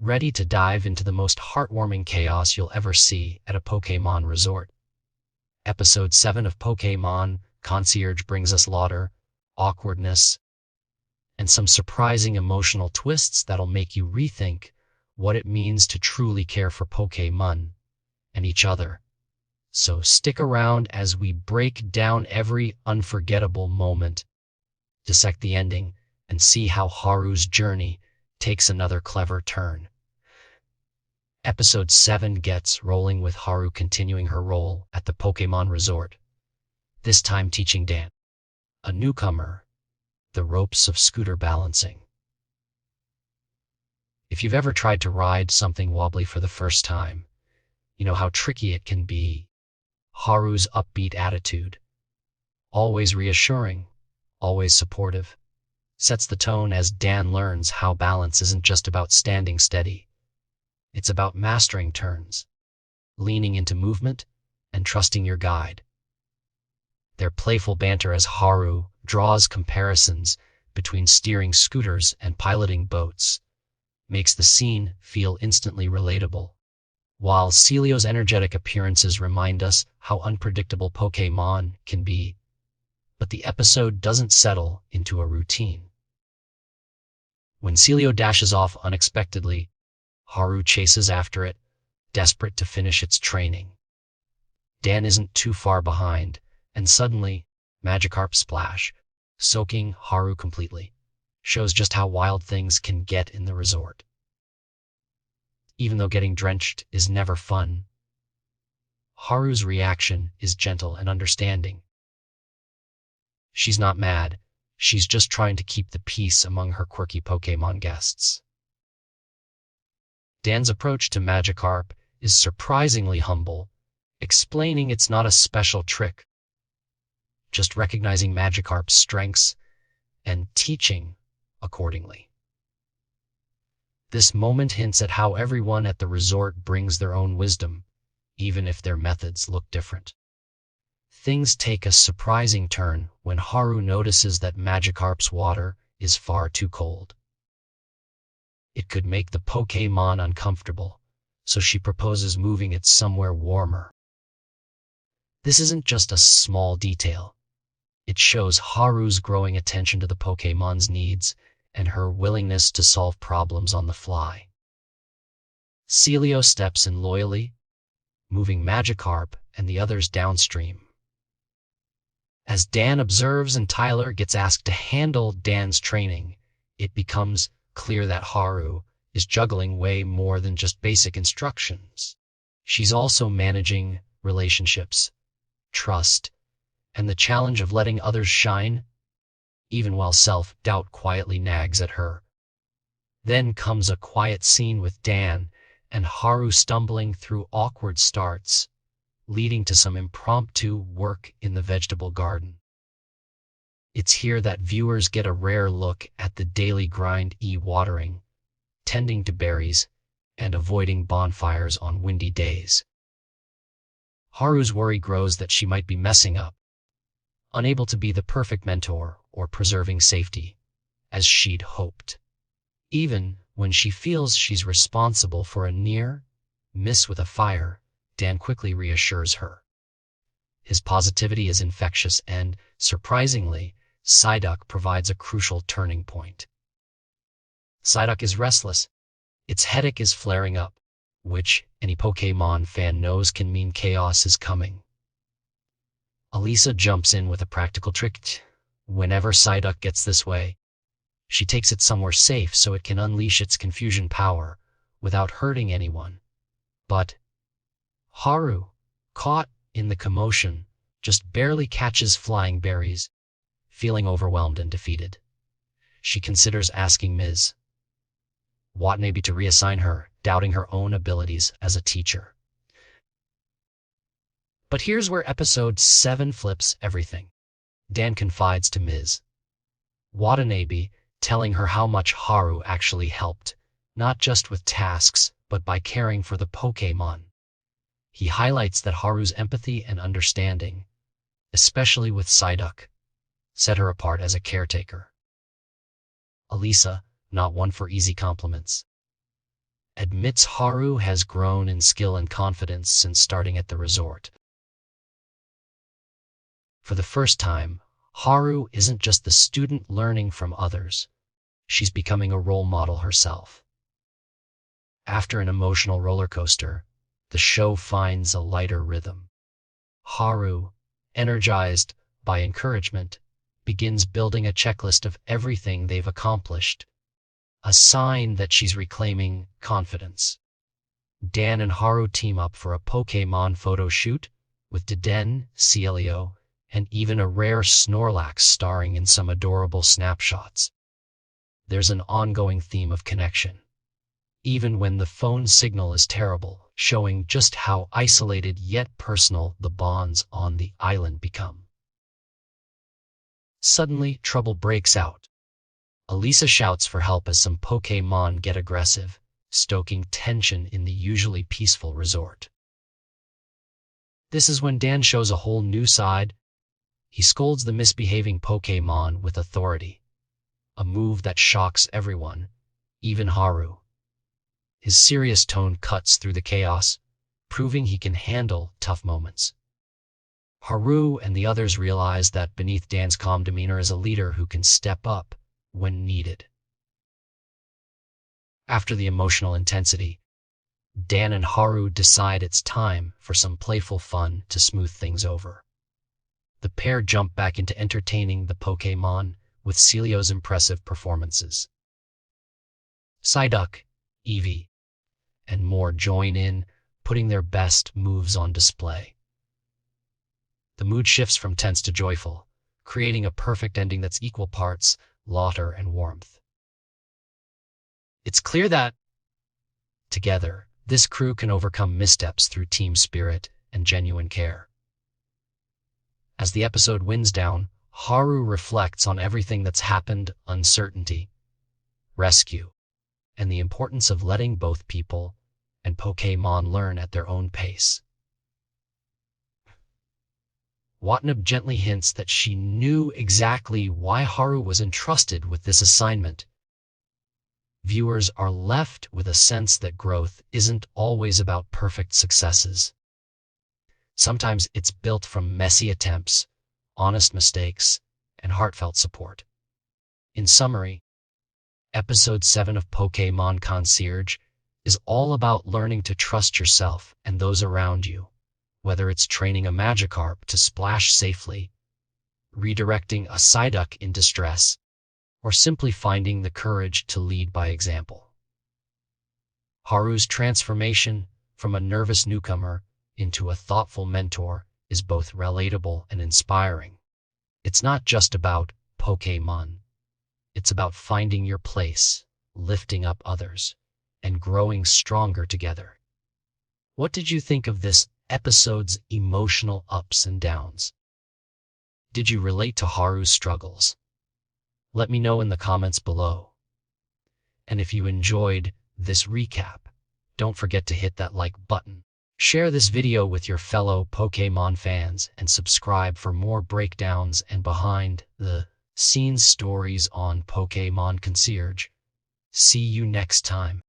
ready to dive into the most heartwarming chaos you'll ever see at a Pokémon resort. Episode 7 of Pokémon Concierge brings us laughter, awkwardness, and some surprising emotional twists that'll make you rethink what it means to truly care for Pokémon and each other. So stick around as we break down every unforgettable moment, dissect the ending, and see how Haru's journey takes another clever turn. Episode 7 gets rolling with Haru continuing her role at the Pokémon Resort, this time teaching Dan, a newcomer, the ropes of scooter balancing. If you've ever tried to ride something wobbly for the first time, you know how tricky it can be. Haru's upbeat attitude, always reassuring, always supportive, sets the tone as Dan learns how balance isn't just about standing steady. It's about mastering turns, leaning into movement, and trusting your guide. Their playful banter as Haru draws comparisons between steering scooters and piloting boats makes the scene feel instantly relatable, while Celio's energetic appearances remind us how unpredictable Pokémon can be. But the episode doesn't settle into a routine. When Celio dashes off unexpectedly, Haru chases after it, desperate to finish its training. Dan isn't too far behind, and suddenly, Magikarp splash, soaking Haru completely, shows just how wild things can get in the resort. Even though getting drenched is never fun, Haru's reaction is gentle and understanding. She's not mad, she's just trying to keep the peace among her quirky Pokémon guests. Dan's approach to Magikarp is surprisingly humble, explaining it's not a special trick, just recognizing Magikarp's strengths and teaching accordingly. This moment hints at how everyone at the resort brings their own wisdom, even if their methods look different. Things take a surprising turn when Haru notices that Magikarp's water is far too cold. It could make the Pokémon uncomfortable, so she proposes moving it somewhere warmer. This isn't just a small detail. It shows Haru's growing attention to the Pokémon's needs and her willingness to solve problems on the fly. Celio steps in loyally, moving Magikarp and the others downstream. As Dan observes and Tyler gets asked to handle Dan's training, it becomes clear that Haru is juggling way more than just basic instructions. She's also managing relationships, trust, and the challenge of letting others shine, even while self-doubt quietly nags at her. Then comes a quiet scene with Dan and Haru stumbling through awkward starts, leading to some impromptu work in the vegetable garden. It's here that viewers get a rare look at the daily grind watering, tending to berries, and avoiding bonfires on windy days. Haru's worry grows that she might be messing up, unable to be the perfect mentor or preserving safety, as she'd hoped. Even when she feels she's responsible for a near miss with a fire, Dan quickly reassures her. His positivity is infectious and, surprisingly, Psyduck provides a crucial turning point. Psyduck is restless. Its headache is flaring up, which any Pokémon fan knows can mean chaos is coming. Alisa jumps in with a practical trick. Whenever Psyduck gets this way, she takes it somewhere safe so it can unleash its confusion power without hurting anyone. But Haru, caught in the commotion, just barely catches flying berries, feeling overwhelmed and defeated. She considers asking Ms. Watanabe to reassign her, doubting her own abilities as a teacher. But here's where episode 7 flips everything. Dan confides to Ms. Watanabe, telling her how much Haru actually helped, not just with tasks, but by caring for the Pokémon. He highlights that Haru's empathy and understanding, especially with Psyduck, set her apart as a caretaker. Alisa, not one for easy compliments, admits Haru has grown in skill and confidence since starting at the resort. For the first time, Haru isn't just the student learning from others. She's becoming a role model herself. After an emotional roller coaster, the show finds a lighter rhythm. Haru, energized by encouragement, begins building a checklist of everything they've accomplished, a sign that she's reclaiming confidence. Dan and Haru team up for a Pokémon photo shoot, with Deden, Celio, and even a rare Snorlax starring in some adorable snapshots. There's an ongoing theme of connection, even when the phone signal is terrible, showing just how isolated yet personal the bonds on the island become. Suddenly, trouble breaks out. Elisa shouts for help as some Pokémon get aggressive, stoking tension in the usually peaceful resort. This is when Dan shows a whole new side. He scolds the misbehaving Pokémon with authority, a move that shocks everyone, even Haru. His serious tone cuts through the chaos, proving he can handle tough moments. Haru and the others realize that beneath Dan's calm demeanor is a leader who can step up when needed. After the emotional intensity, Dan and Haru decide it's time for some playful fun to smooth things over. The pair jump back into entertaining the Pokémon with Celio's impressive performances. Psyduck, Eevee, and more join in, putting their best moves on display. The mood shifts from tense to joyful, creating a perfect ending that's equal parts laughter and warmth. It's clear that, together, this crew can overcome missteps through team spirit and genuine care. As the episode winds down, Haru reflects on everything that's happened, uncertainty, rescue, and the importance of letting both people and Pokémon learn at their own pace. Watnab gently hints that she knew exactly why Haru was entrusted with this assignment. Viewers are left with a sense that growth isn't always about perfect successes. Sometimes it's built from messy attempts, honest mistakes, and heartfelt support. In summary, Episode 7 of Pokémon Concierge is all about learning to trust yourself and those around you, whether it's training a Magikarp to splash safely, redirecting a Psyduck in distress, or simply finding the courage to lead by example. Haru's transformation from a nervous newcomer into a thoughtful mentor is both relatable and inspiring. It's not just about Pokémon. It's about finding your place, lifting up others, and growing stronger together. What did you think of this episode's emotional ups and downs? Did you relate to Haru's struggles? Let me know in the comments below. And if you enjoyed this recap, don't forget to hit that like button. Share this video with your fellow Pokémon fans and subscribe for more breakdowns and behind-the-scenes stories on Pokémon Concierge. See you next time.